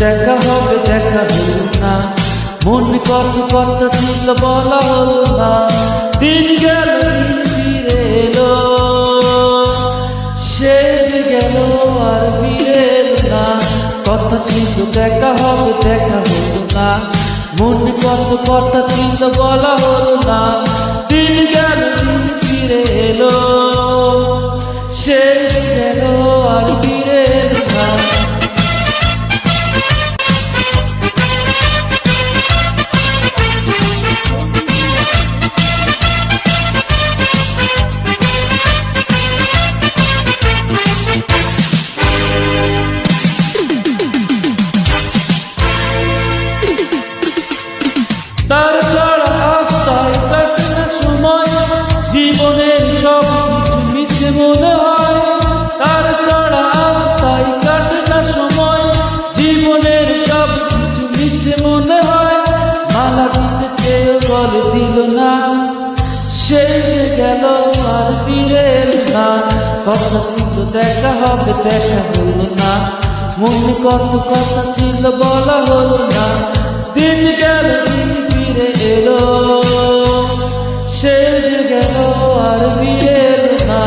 দেখা হবে দেখা হলো না, মনে কত কথা ছিল বলা হলো না। দিন গেল দিন ফিরে এলো, সে গেল আর ফিরে এলো না। কথা ছিল দেখা হবে দেখা হলো না, মনে কত কথা ছিল বলা হলো না। দিন গেল দিন ফিরে এলো, সে গেল আর ফিরে এলো না। তার ছাড়া আস্থায় কাটে না সময়, জীবনের সব কিছু মিছে মনে হয়। তার ছাড়া আস্থায় কাটে না সময়, জীবনের সব কিছু মিছে মনে হয়। মালা দিতে চেয়ে বলে দিল না, সে গেল আর ফিরে এলো না। কথা ছিল দেখা হবে দেখা হলো না, মনে কত কথা ছিল বলা হলো না। দিন গেল দিন ফিরে এলো, সে গেল আর ফিরে এলো না।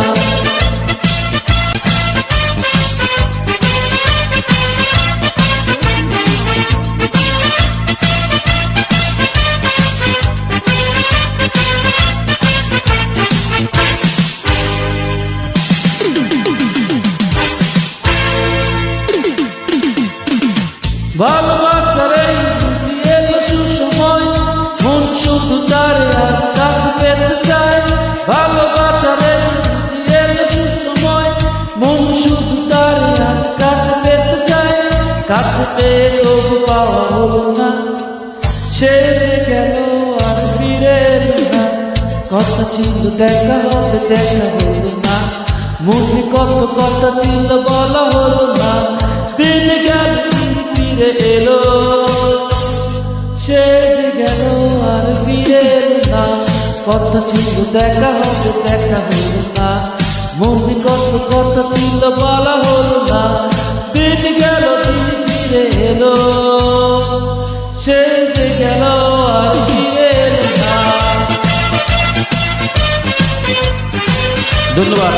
ভালোবাসার এই বুঝি এলো সুসময়, মন শুধু তারে আর কাছে পেতে চায়। ভালোবাসার এই বুঝি এলো সুসময়, মন শুধু তারে আর কাছে পেতে চায়। কাছে পেয়ে তবু পাওয়া হলো না, সে গেল আর ফিরে এলো না। কথা ছিল দেখা হবে দেখা হলো না, মনে কত কথা ছিল বলা হলো না। দিন গেল ফিরে এলো, সে গেল আর ফিরে এলো না। কথা ছিল দেখা হবে দেখা হলো না, মনে কত কথা ছিল বলা হলো না। দিন গেল দিন ফিরে এলো, সে গেল আর ফিরে এলো না। ধন্যবাদ।